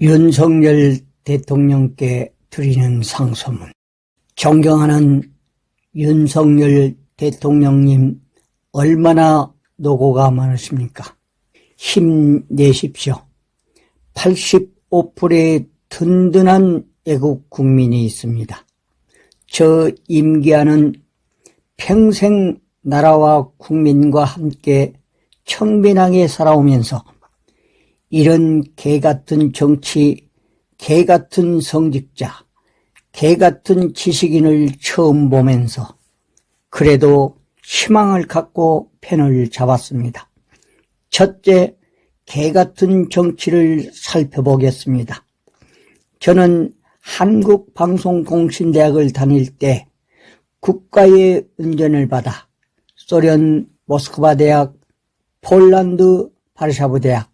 윤석열 대통령께 드리는 상소문. 존경하는 윤석열 대통령님, 얼마나 노고가 많으십니까? 힘내십시오. 85%의 든든한 애국 국민이 있습니다. 저 임기아는 평생 나라와 국민과 함께 청빈하게 살아오면서 이런 개같은 정치, 개같은 성직자, 개같은 지식인을 처음 보면서 그래도 희망을 갖고 펜을 잡았습니다. 첫째, 개같은 정치를 살펴보겠습니다. 저는 한국방송공신대학을 다닐 때 국가의 은전을 받아 소련 모스크바 대학, 폴란드 바르샤브 대학,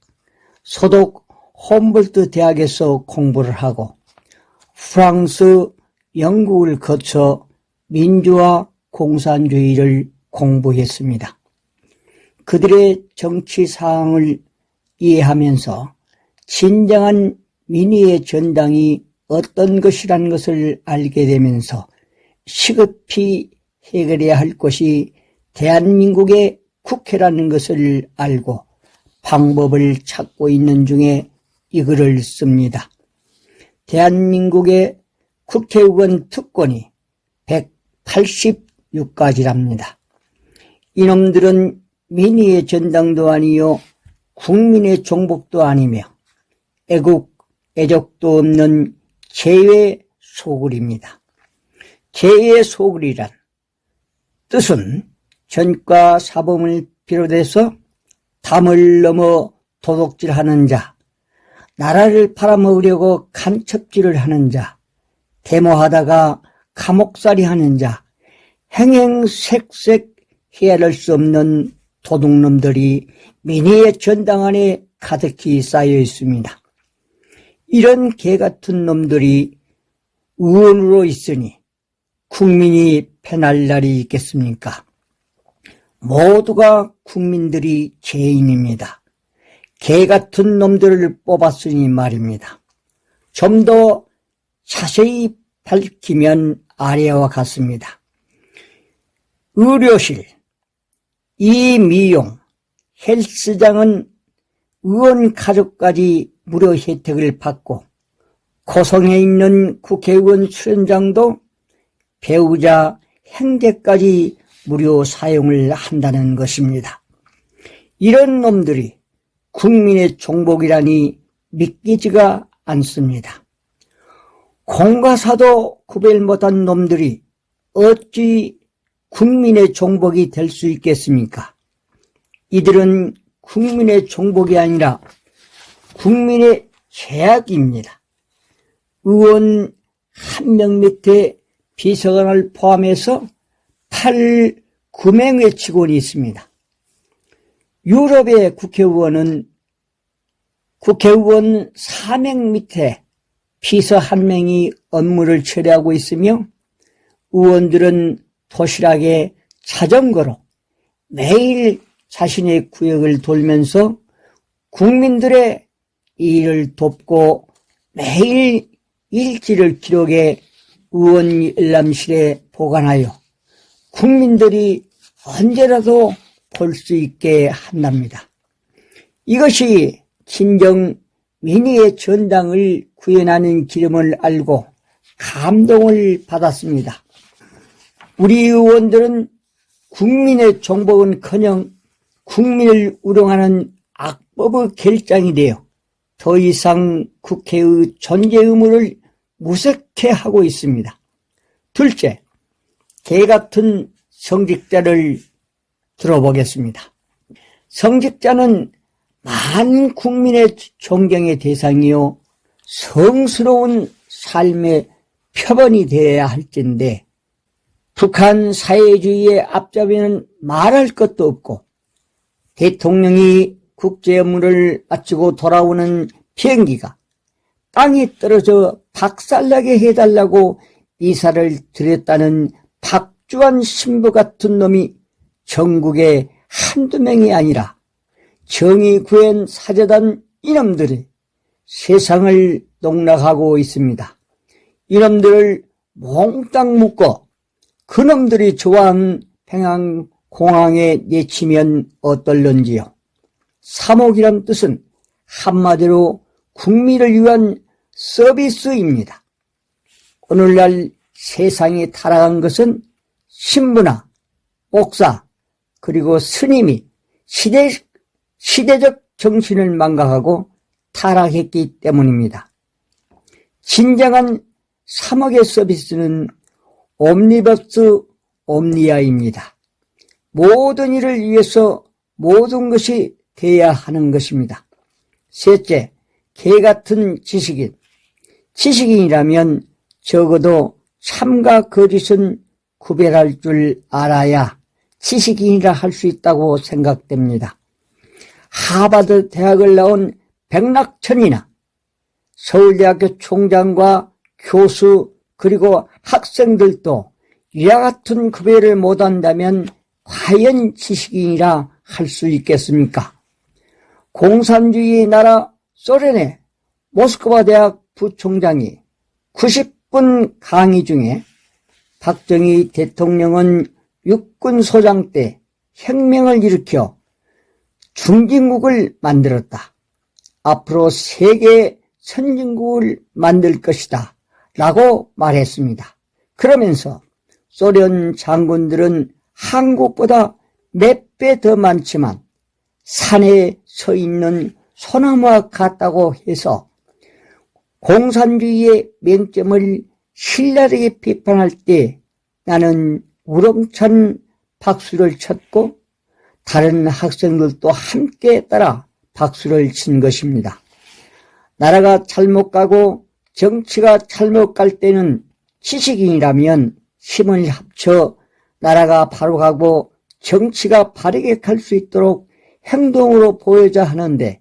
소독 홈볼트 대학에서 공부를 하고 프랑스, 영국을 거쳐 민주화 공산주의를 공부했습니다. 그들의 정치 사항을 이해하면서 진정한 민의의 전당이 어떤 것이라는 것을 알게 되면서 시급히 해결해야 할 것이 대한민국의 국회라는 것을 알고 방법을 찾고 있는 중에 이 글을 씁니다. 대한민국의 국회의원 특권이 186가지랍니다. 이놈들은 민의의 전당도 아니요 국민의 종복도 아니며 애국, 애적도 없는 재외 소굴입니다. 재외 소굴이란 뜻은 전과 사범을 비롯해서 담을 넘어 도둑질하는 자, 나라를 팔아먹으려고 간첩질을 하는 자, 데모하다가 감옥살이 하는 자, 행행색색 헤아릴 수 없는 도둑놈들이 민의의 전당 안에 가득히 쌓여 있습니다. 이런 개같은 놈들이 의원으로 있으니 국민이 패날 날이 있겠습니까? 모두가 국민들이 죄인입니다. 개같은 놈들을 뽑았으니 말입니다. 좀 더 자세히 밝히면 아래와 같습니다. 의료실, 이미용, 헬스장은 의원 가족까지 무료 혜택을 받고 고성에 있는 국회의원 수련장도 배우자, 행제까지 무료 사용을 한다는 것입니다. 이런 놈들이 국민의 종복이라니 믿기지가 않습니다. 공과 사도 구별 못한 놈들이 어찌 국민의 종복이 될 수 있겠습니까? 이들은 국민의 종복이 아니라 국민의 죄악입니다. 의원 한 명 밑에 비서관을 포함해서 9명의 직원이 있습니다. 유럽의 국회의원은 국회의원 4명 밑에 비서 1명이 업무를 처리하고 있으며 의원들은 도시락에 자전거로 매일 자신의 구역을 돌면서 국민들의 일을 돕고 매일 일지를 기록해 의원 열람실에 보관하여 국민들이 언제라도 볼 수 있게 한답니다. 이것이 진정 민의의 전당을 구현하는 기름을 알고 감동을 받았습니다. 우리 의원들은 국민의 종복은커녕 국민을 우롱하는 악법의 결장이 되어 더 이상 국회의 존재 의무를 무색해 하고 있습니다. 둘째, 개같은 성직자를 들어보겠습니다. 성직자는 많은 국민의 존경의 대상이요 성스러운 삶의 표본이 되어야 할텐데 북한 사회주의의 앞잡이는 말할 것도 없고 대통령이 국제 업무를 마치고 돌아오는 비행기가 땅에 떨어져 박살나게 해달라고 이사를 드렸다는 박주환 신부 같은 놈이 전국에 한두 명이 아니라 정의 구현 사재단 이놈들이 세상을 농락하고 있습니다. 이놈들을 몽땅 묶어 그놈들이 좋아하는 평양공항에 내치면 어떨런지요. 3억이란 뜻은 한마디로 국민을 위한 서비스입니다. 오늘날 세상이 타락한 것은 신부나 목사 그리고 스님이 시대적 정신을 망각하고 타락했기 때문입니다. 진정한 3억의 서비스는 옴니버스 옴니아입니다. 모든 일을 위해서 모든 것이 돼야 하는 것입니다. 셋째, 개같은 지식인. 지식인이라면 적어도 참과 거짓은 구별할 줄 알아야 지식인이라 할 수 있다고 생각됩니다. 하버드 대학을 나온 백낙천이나 서울대학교 총장과 교수 그리고 학생들도 이와 같은 구별을 못한다면 과연 지식인이라 할 수 있겠습니까? 공산주의 나라 소련의 모스크바 대학 부총장이 90분 강의 중에 박정희 대통령은 육군소장 때 혁명을 일으켜 중진국을 만들었다. 앞으로 세계 선진국을 만들 것이다 라고 말했습니다. 그러면서 소련 장군들은 한국보다 몇 배 더 많지만 산에 서 있는 소나무와 같다고 해서 공산주의의 맹점을 신랄하게 비판할 때 나는 우렁찬 박수를 쳤고 다른 학생들도 함께 따라 박수를 친 것입니다. 나라가 잘못 가고 정치가 잘못 갈 때는 지식인이라면 힘을 합쳐 나라가 바로 가고 정치가 바르게 갈 수 있도록 행동으로 보여야 하는데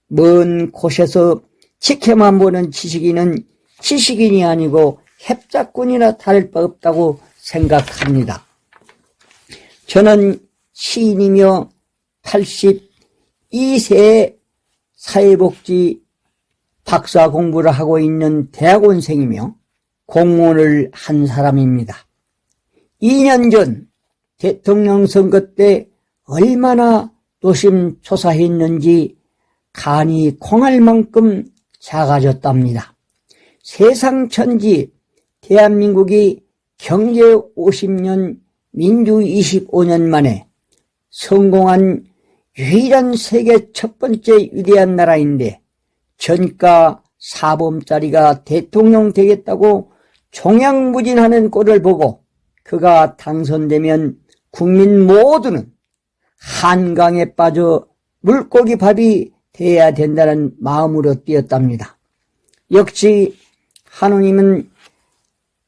먼 곳에서 지켜만 보는 지식인은 지식인이 아니고 협작꾼이나 다를 바 없다고 생각합니다. 저는 시인이며 82세의 사회복지 박사 공부를 하고 있는 대학원생이며 공무원을 한 사람입니다. 2년 전 대통령 선거 때 얼마나 노심초사했는지 간이 콩알 만큼 작아졌답니다. 세상 천지 대한민국이 경제 50년, 민주 25년 만에 성공한 유일한 세계 첫 번째 위대한 나라인데 전가 사범짜리가 대통령 되겠다고 종양무진하는 꼴을 보고 그가 당선되면 국민 모두는 한강에 빠져 물고기 밥이 돼야 된다는 마음으로 뛰었답니다. 역시 하느님은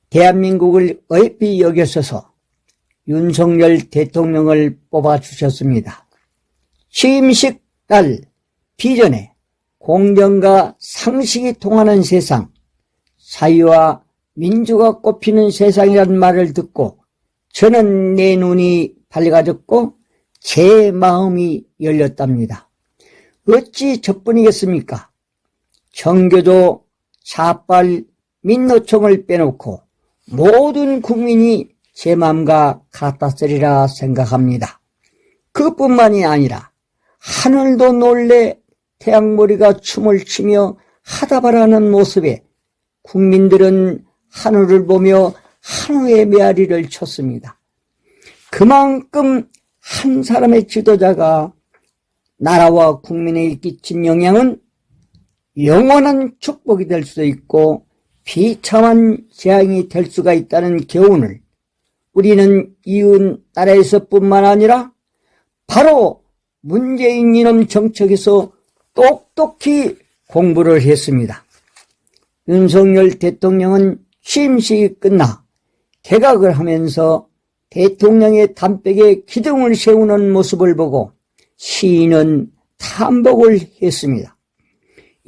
대한민국을 어이피 여겨서서 윤석열 대통령을 뽑아주셨습니다. 취임식 날 비전에 공정과 상식이 통하는 세상, 사회와 민주가 꽃피는 세상이라는 말을 듣고 저는 내 눈이 밝아졌고 제 마음이 열렸답니다. 어찌 저뿐이겠습니까? 정교조, 자빨, 민노총을 빼놓고 모든 국민이 제 마음과 같았으리라 생각합니다. 그뿐만이 아니라 하늘도 놀래 태양머리가 춤을 추며 하다바라는 모습에 국민들은 하늘을 보며 한우의 메아리를 쳤습니다. 그만큼 한 사람의 지도자가 나라와 국민에게 끼친 영향은 영원한 축복이 될 수도 있고 비참한 재앙이 될 수가 있다는 교훈을 우리는 이웃 나라에서뿐만 아니라 바로 문재인 이놈 정책에서 똑똑히 공부를 했습니다. 윤석열 대통령은 취임식이 끝나 개각을 하면서 대통령의 담백에 기둥을 세우는 모습을 보고 시인은 탐복을 했습니다.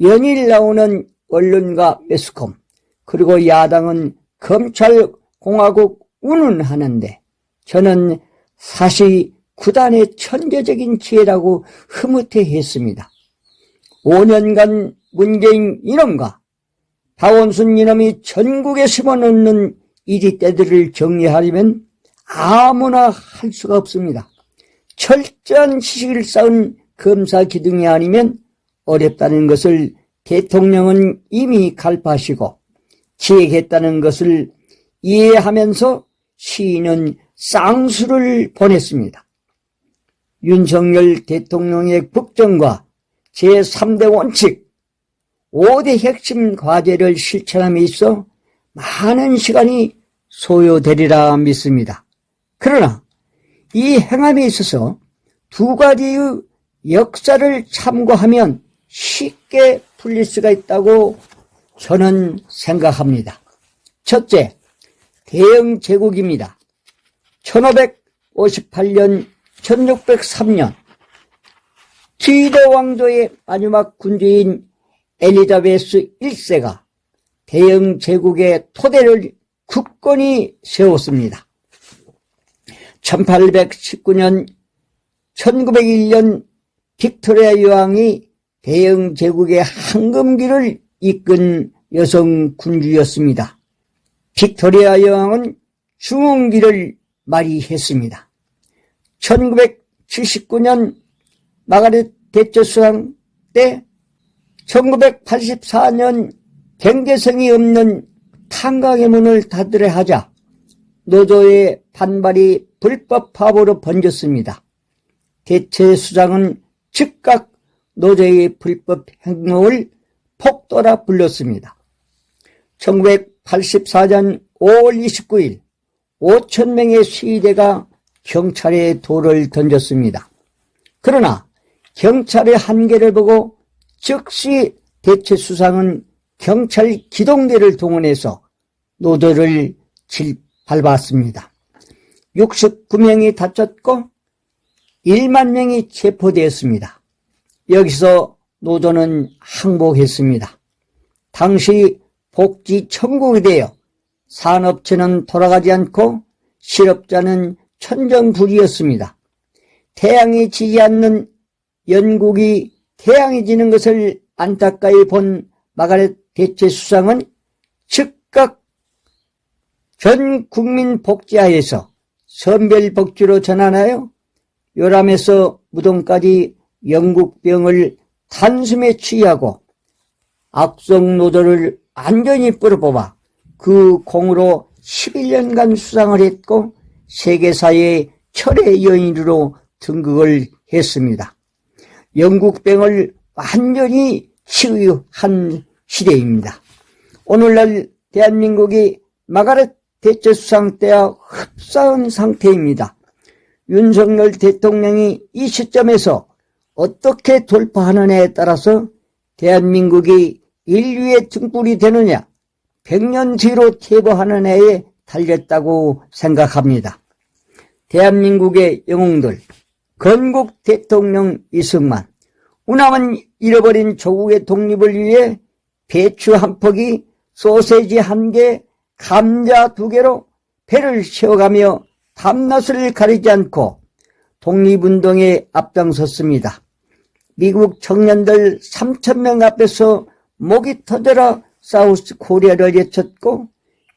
연일 나오는 언론과 매스컴 그리고 야당은 검찰공화국 운운하는데 저는 사실 구단의 천재적인 지혜라고 흐뭇해했습니다. 5년간 문재인 이놈과 박원순 이놈이 전국에 심어놓는 이리떼들을 정리하려면 아무나 할 수가 없습니다. 철저한 지식을 쌓은 검사 기둥이 아니면 어렵다는 것을 대통령은 이미 갈파하시고 기획했다는 것을 이해하면서 시인은 쌍수를 보냈습니다. 윤석열 대통령의 국정과 제3대 원칙, 5대 핵심 과제를 실천함에 있어 많은 시간이 소요되리라 믿습니다. 그러나 이 행함에 있어서 두 가지의 역사를 참고하면 쉽게 풀릴 수가 있다고 저는 생각합니다. 첫째, 대영 제국입니다. 1558년, 1603년 트위더 왕조의 마지막 군주인 엘리자베스 1세가 대영 제국의 토대를 굳건히 세웠습니다. 1819년, 1901년 빅토리아 여왕이 대영 제국의 황금기를 이끈 여성 군주였습니다. 빅토리아 여왕은 중흥기를 말이했습니다. 1979년 마가렛 대처 수상 때 1984년 경제성이 없는 탄광의 문을 닫으려 하자 노조의 반발이 불법 파업으로 번졌습니다. 대체 수장은 즉각 노조의 불법 행동을 폭도라 불렀습니다. 1984년 5월 29일 5,000명의 시위대가 경찰에 돌을 던졌습니다. 그러나 경찰의 한계를 보고 즉시 대체 수상은 경찰 기동대를 동원해서 노조를 밟았습니다. 69명이 다쳤고 1만 명이 체포되었습니다. 여기서 노조는 항복했습니다. 당시 복지 천국이 되어 산업체는 돌아가지 않고 실업자는 천정부지였습니다. 태양이 지지 않는 영국이 태양이 지는 것을 안타까이 본 마가렛 대체 수상은 즉각 전 국민 복지하에서 선별복지로 전환하여 요람에서 무덤까지 영국병을 단숨에 취하고 악성 노조를 완전히 뿌려뽑아 그 공으로 11년간 수상을 했고 세계사의 철의 여인으로 등극을 했습니다. 영국병을 완전히 치유한 시대입니다. 오늘날 대한민국이 마가렛 대처 수상 때와 흡사한 상태입니다. 윤석열 대통령이 이 시점에서 어떻게 돌파하느냐에 따라서 대한민국이 인류의 등불이 되느냐 100년 뒤로 퇴보하느냐에 달렸다고 생각합니다. 대한민국의 영웅들 건국 대통령 이승만, 우남은 잃어버린 조국의 독립을 위해 배추 한 포기, 소세지 한 개, 감자 2개로 배를 세워가며 밤낮을 가리지 않고 독립운동에 앞장섰습니다. 미국 청년들 3,000명 앞에서 목이 터져라 사우스 코리아를 외쳤고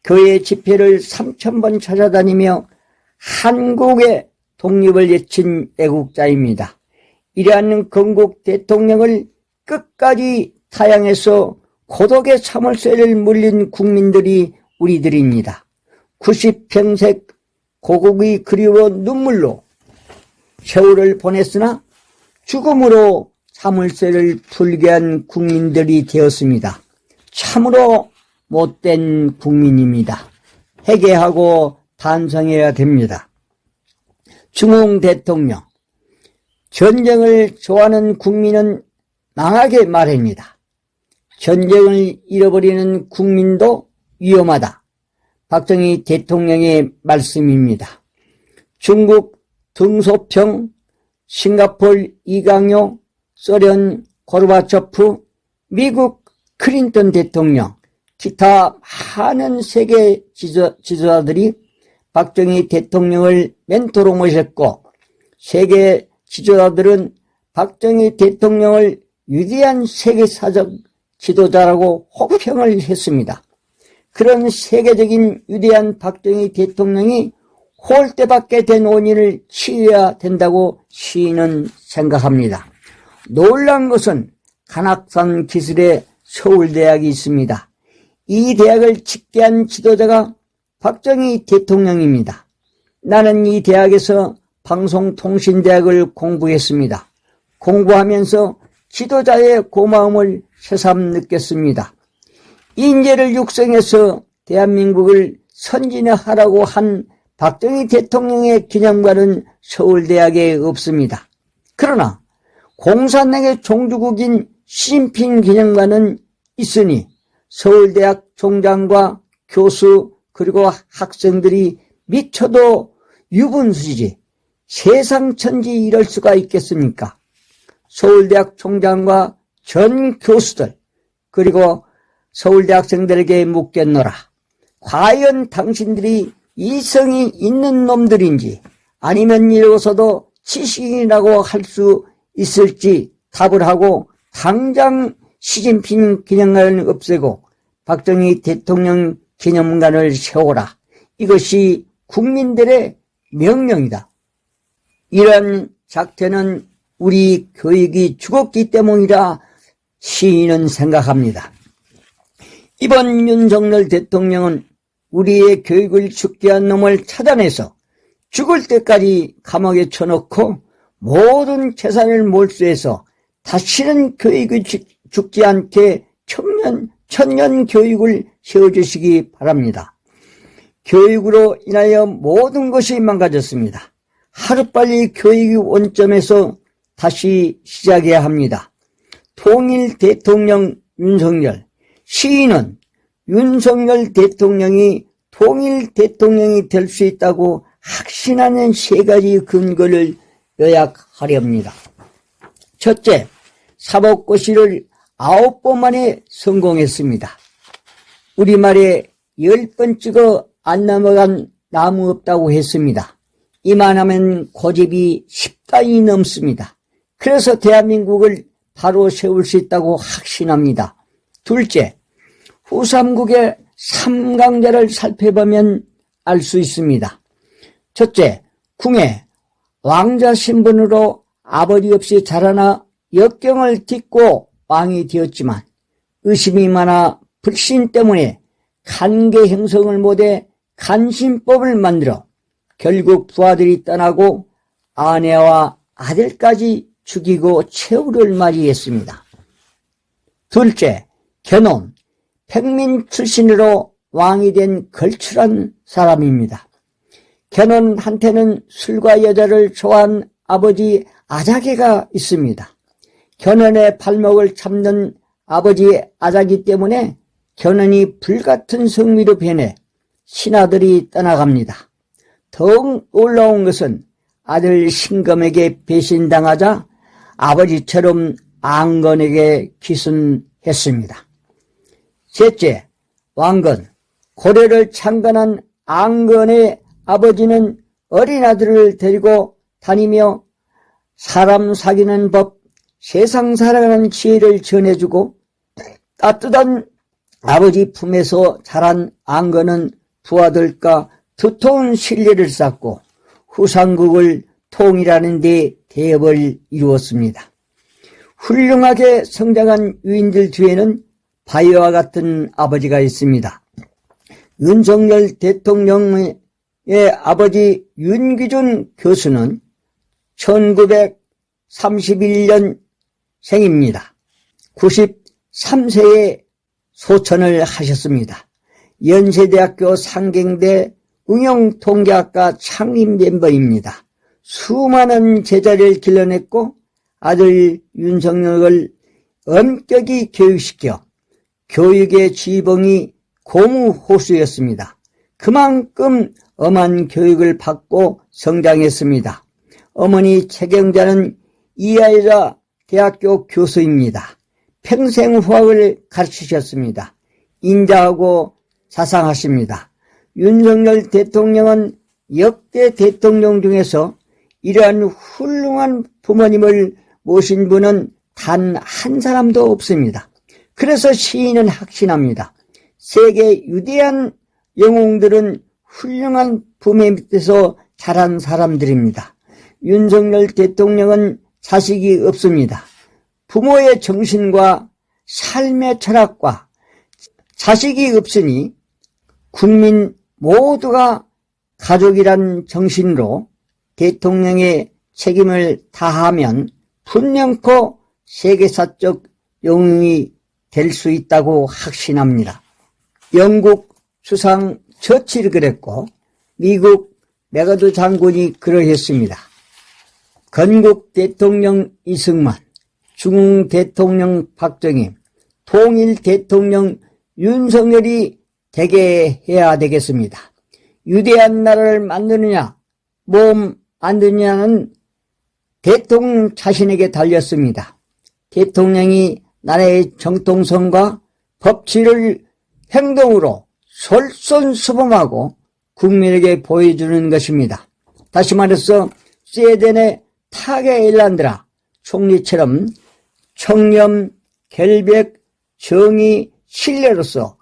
교회 집회를 3,000번 찾아다니며 한국의 독립을 외친 애국자입니다. 이러한 건국 대통령을 끝까지 타양해서 고독의 참을세를 물린 국민들이 우리들입니다. 90평생 고국이 그리워 눈물로 세월을 보냈으나 죽음으로 참을세를 풀게 한 국민들이 되었습니다. 참으로 못된 국민입니다. 회개하고 반성해야 됩니다. 중흥 대통령, 전쟁을 좋아하는 국민은 망하게 말합니다. 전쟁을 잃어버리는 국민도 위험하다. 박정희 대통령의 말씀입니다. 중국 등소평, 싱가포르 이강요, 소련 고르바초프, 미국 클린턴 대통령, 기타 많은 세계 지도자들이 박정희 대통령을 멘토로 모셨고 세계 지도자들은 박정희 대통령을 위대한 세계사적 지도자라고 혹평을 했습니다. 그런 세계적인 위대한 박정희 대통령이 홀대받게 된 원인을 치유해야 된다고 시인은 생각합니다. 놀란 것은 간악산 기술의 서울대학이 있습니다. 이 대학을 집계한 지도자가 박정희 대통령입니다. 나는 이 대학에서 방송통신대학을 공부했습니다. 공부하면서 지도자의 고마움을 새삼 느꼈습니다. 인재를 육성해서 대한민국을 선진화하라고 한 박정희 대통령의 기념관은 서울대학에 없습니다. 그러나 공산당의 종주국인 시진핑 기념관은 있으니 서울대학 총장과 교수 그리고 학생들이 미쳐도 유분수지 세상 천지 이럴 수가 있겠습니까? 서울대학 총장과 전 교수들 그리고 서울대 학생들에게 묻겠노라. 과연 당신들이 이성이 있는 놈들인지 아니면 이러고서도 지식인이라고 할 수 있을지 답을 하고 당장 시진핑 기념관을 없애고 박정희 대통령 기념관을 세워라. 이것이 국민들의 명령이다. 이런 작태는 우리 교육이 죽었기 때문이라 시인은 생각합니다. 이번 윤석열 대통령은 우리의 교육을 죽게 한 놈을 찾아내서 죽을 때까지 감옥에 쳐놓고 모든 재산을 몰수해서 다시는 교육이 죽지 않게 천년 교육을 세워주시기 바랍니다. 교육으로 인하여 모든 것이 망가졌습니다. 하루빨리 교육의 원점에서 다시 시작해야 합니다. 통일 대통령 윤석열, 시인은 윤석열 대통령이 통일 대통령이 될 수 있다고 확신하는 세 가지 근거를 요약하렵니다. 첫째, 사법고시를 9번 만에 성공했습니다. 우리말에 10번 찍어 안 넘어간 나무 없다고 했습니다. 이만하면 고집이 10단이 넘습니다. 그래서 대한민국을 바로 세울 수 있다고 확신합니다. 둘째, 후삼국의 3강자를 살펴보면 알 수 있습니다. 첫째, 궁에 왕자 신분으로 아버지 없이 자라나 역경을 딛고 왕이 되었지만 의심이 많아 불신 때문에 간계 형성을 못해 간신법을 만들어 결국 부하들이 떠나고 아내와 아들까지 죽이고 최후를 맞이했습니다. 둘째, 견훤, 평민 출신으로 왕이 된 걸출한 사람입니다. 견훤한테는 술과 여자를 좋아한 아버지 아자개가 있습니다. 견훤의 발목을 잡는 아버지 아자기 때문에 견훤이 불같은 성미로 변해 신하들이 떠나갑니다. 더욱 놀라운 것은 아들 신검에게 배신당하자 아버지처럼 앙건에게 기순했습니다. 셋째, 왕건, 고려를 창건한 앙건의 아버지는 어린 아들을 데리고 다니며 사람 사귀는 법, 세상 살아가는 지혜를 전해주고 따뜻한 아버지 품에서 자란 앙건은 부하들과 두터운 신뢰를 쌓고 후삼국을 통일하는 데 대업을 이루었습니다. 훌륭하게 성장한 유인들 뒤에는 바위와 같은 아버지가 있습니다. 윤석열 대통령의 아버지 윤기준 교수는 1931년 생입니다. 93세에 소천을 하셨습니다. 연세대학교 상경대 응용통계학과 창립 멤버입니다. 수많은 제자를 길러냈고 아들 윤석열을 엄격히 교육시켜 교육의 지붕이 고무호수였습니다. 그만큼 엄한 교육을 받고 성장했습니다. 어머니 최경자는 이하여자 대학교 교수입니다. 평생 화학을 가르치셨습니다. 인자하고 자상하십니다. 윤석열 대통령은 역대 대통령 중에서 이러한 훌륭한 부모님을 모신 분은 단 한 사람도 없습니다. 그래서 시인은 확신합니다. 세계 위대한 영웅들은 훌륭한 부모 밑에서 자란 사람들입니다. 윤석열 대통령은 자식이 없습니다. 부모의 정신과 삶의 철학과 자식이 없으니 국민 모두가 가족이란 정신으로 대통령의 책임을 다하면 분명코 세계사적 영웅이 될 수 있다고 확신합니다. 영국 수상 처칠이 그랬고 미국 메가드 장군이 그러했습니다. 건국 대통령 이승만, 중흥 대통령 박정희, 통일 대통령 윤석열이 되게 해야 되겠습니다. 위대한 나라를 만드느냐 만드느냐는 대통령 자신에게 달렸습니다. 대통령이 나라의 정통성과 법치를 행동으로 솔선수범하고 국민에게 보여주는 것입니다. 다시 말해서 스웨덴의 타게 일란드라 총리처럼 청렴, 결백, 정의, 신뢰로서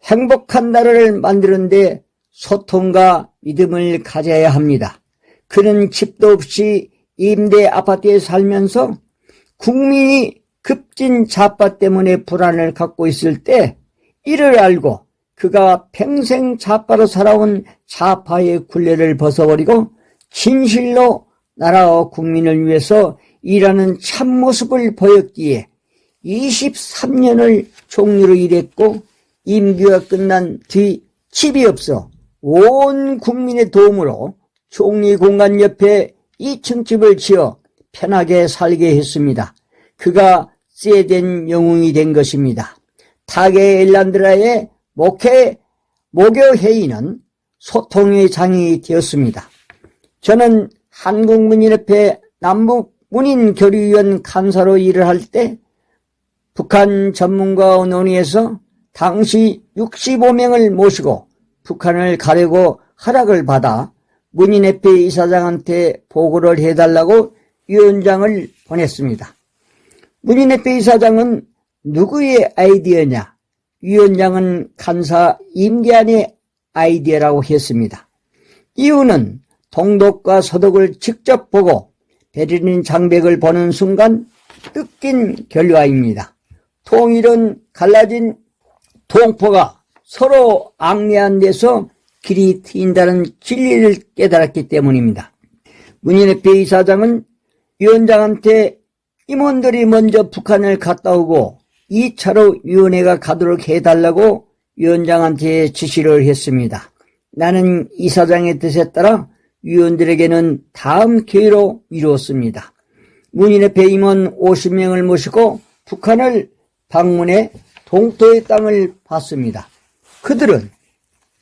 행복한 나라를 만드는데 소통과 믿음을 가져야 합니다. 그는 집도 없이 임대 아파트에 살면서 국민이 급진 좌파 때문에 불안을 갖고 있을 때 이를 알고 그가 평생 좌파로 살아온 좌파의 굴레를 벗어버리고 진실로 나라와 국민을 위해서 일하는 참모습을 보였기에 23년을 총리로 일했고 임기가 끝난 뒤 집이 없어 온 국민의 도움으로 총리 공간 옆에 2층 집을 지어 편하게 살게 했습니다. 그가 스웨덴 영웅이 된 것입니다. 타게 일란드라의 모교회의는 소통의 장이 되었습니다. 저는 한국문인협회 남북문인교류위원 간사로 일을 할 때 북한 전문가와 논의해서 당시 65명을 모시고 북한을 가려고 허락을 받아 문인협회 이사장한테 보고를 해달라고 위원장을 보냈습니다. 문인협회 이사장은 누구의 아이디어냐? 위원장은 간사 임기안의 아이디어라고 했습니다. 이유는 동독과 서독을 직접 보고 베를린 장벽을 보는 순간 뜯긴 결과입니다. 통일은 갈라진 동포가 서로 앙내한 데서 길이 트인다는 진리를 깨달았기 때문입니다. 문인협회 이사장은 위원장한테 임원들이 먼저 북한을 갔다 오고 2차로 위원회가 가도록 해달라고 위원장한테 지시를 했습니다. 나는 이사장의 뜻에 따라 위원들에게는 다음 기회로 이루었습니다. 문인협회 임원 50명을 모시고 북한을 방문해 동토의 땅을 봤습니다. 그들은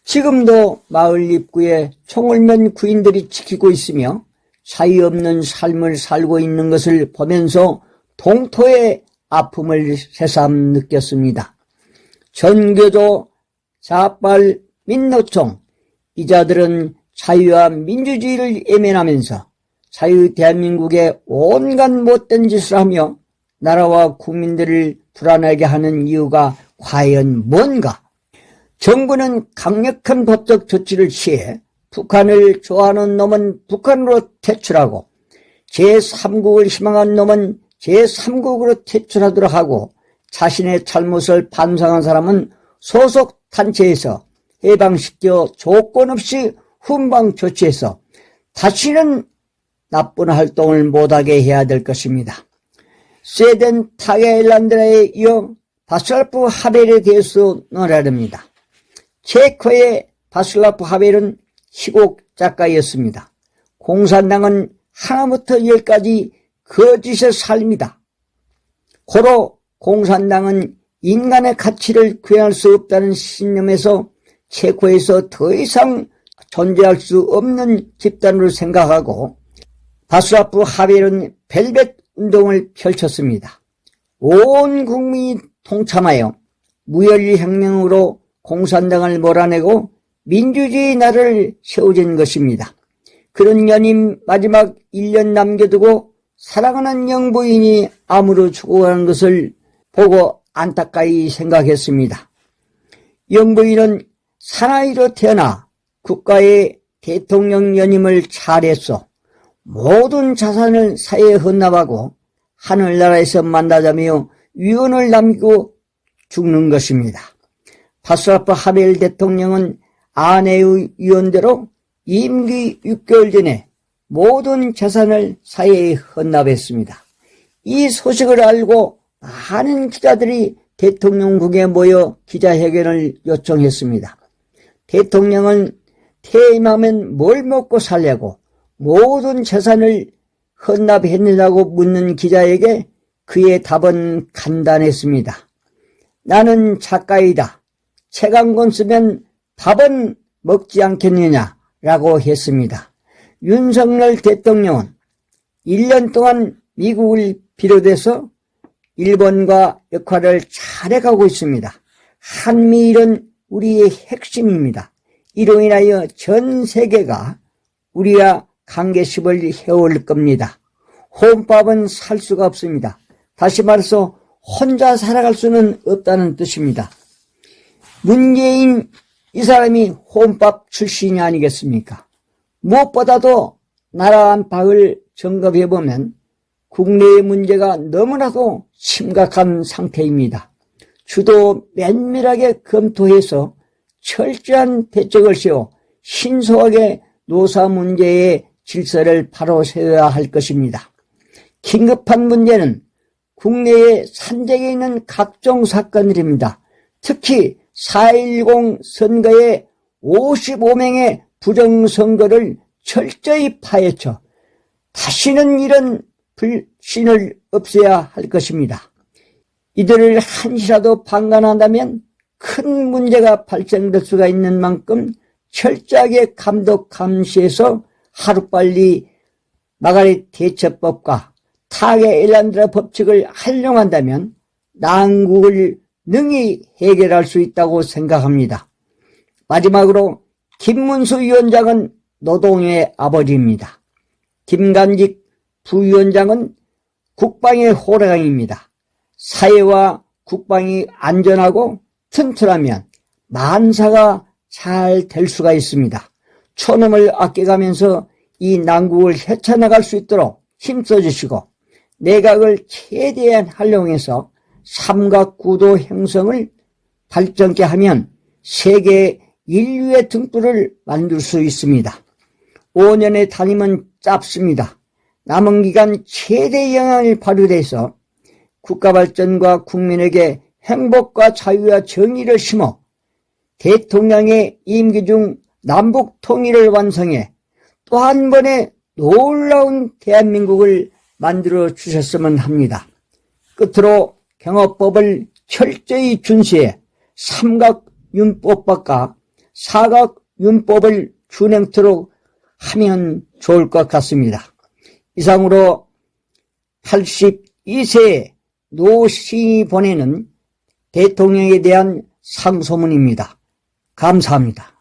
지금도 마을 입구에 총을 맨 구인들이 지키고 있으며 사이 없는 삶을 살고 있는 것을 보면서 동토의 아픔을 새삼 느꼈습니다. 전교조, 자빨, 민노총, 이 자들은 자유와 민주주의를 외면하면서 자유 대한민국에 온갖 못된 짓을 하며 나라와 국민들을 불안하게 하는 이유가 과연 뭔가? 정부는 강력한 법적 조치를 취해 북한을 좋아하는 놈은 북한으로 퇴출하고 제3국을 희망한 놈은 제3국으로 퇴출하도록 하고 자신의 잘못을 반성한 사람은 소속 단체에서 해방시켜 조건 없이 훈방 조치해서 다시는 나쁜 활동을 못하게 해야 될 것입니다. 스웨덴 타게 일란드라에 이어 바슬라프 하벨에 대해서 논하렵니다. 체코의 바슬라프 하벨은 희곡 작가였습니다. 공산당은 하나부터 열까지 거짓의 삶이다. 고로 공산당은 인간의 가치를 구현할 수 없다는 신념에서 체코에서 더 이상 존재할 수 없는 집단으로 생각하고 바슬라프 하벨은 벨벳 운동을 펼쳤습니다. 온 국민이 동참하여 무혈혁명으로 공산당을 몰아내고 민주주의 나라를 세워진 것입니다. 그런 연임 마지막 1년 남겨두고 사랑하는 영부인이 암으로 죽어가는 것을 보고 안타까이 생각했습니다. 영부인은 사나이로 태어나 국가의 대통령 연임을 잘했어. 모든 자산을 사회에 헌납하고 하늘나라에서 만나자며 유언을 남기고 죽는 것입니다. 바스라프 하벨 대통령은 아내의 유언대로 임기 6개월 전에 모든 재산을 사회에 헌납했습니다. 이 소식을 알고 많은 기자들이 대통령궁에 모여 기자회견을 요청했습니다. 대통령은 퇴임하면 뭘 먹고 살려고 모든 재산을 헌납했느냐고 묻는 기자에게 그의 답은 간단했습니다. 나는 작가이다. 책 한 권 쓰면 밥은 먹지 않겠느냐라고 했습니다. 윤석열 대통령은 1년 동안 미국을 비롯해서 일본과 역할을 잘해가고 있습니다. 한미일은 우리의 핵심입니다. 이로 인하여 전 세계가 우리와 관계십을 해올 겁니다. 혼밥은 살 수가 없습니다. 다시 말해서 혼자 살아갈 수는 없다는 뜻입니다. 문재인 이 사람이 혼밥 출신이 아니겠습니까? 무엇보다도 나라 안팎을 점검해보면 국내의 문제가 너무나도 심각한 상태입니다. 주도 면밀하게 검토해서 철저한 대책을 세워 신속하게 노사 문제의 질서를 바로 세워야 할 것입니다. 긴급한 문제는 국내에 산적에 있는 각종 사건들입니다. 특히 4.10 선거의 55명의 부정선거를 철저히 파헤쳐 다시는 이런 불신을 없애야 할 것입니다. 이들을 한시라도 방관한다면 큰 문제가 발생될 수가 있는 만큼 철저하게 감독 감시해서 하루빨리 마가렛 대처법과 타겟 일란드라 법칙을 활용한다면 난국을 능히 해결할 수 있다고 생각합니다. 마지막으로 김문수 위원장은 노동의 아버지입니다. 김관직 부위원장은 국방의 호랑이입니다. 사회와 국방이 안전하고 튼튼하면 만사가 잘 될 수가 있습니다. 초놈을 아껴가면서 이 난국을 헤쳐나갈 수 있도록 힘써주시고 내각을 최대한 활용해서 삼각구도 형성을 발전케 하면 세계 인류의 등불을 만들 수 있습니다. 5년의 단임은 짧습니다. 남은 기간 최대 영향을 발휘해서 국가 발전과 국민에게 행복과 자유와 정의를 심어 대통령의 임기 중 남북 통일을 완성해 또 한 번의 놀라운 대한민국을 만들어 주셨으면 합니다. 끝으로 경호법을 철저히 준수해 삼각윤법과 사각윤법을 준행토록 하면 좋을 것 같습니다. 이상으로 82세의 노시인이 보내는 대통령에 대한 상소문입니다. 감사합니다.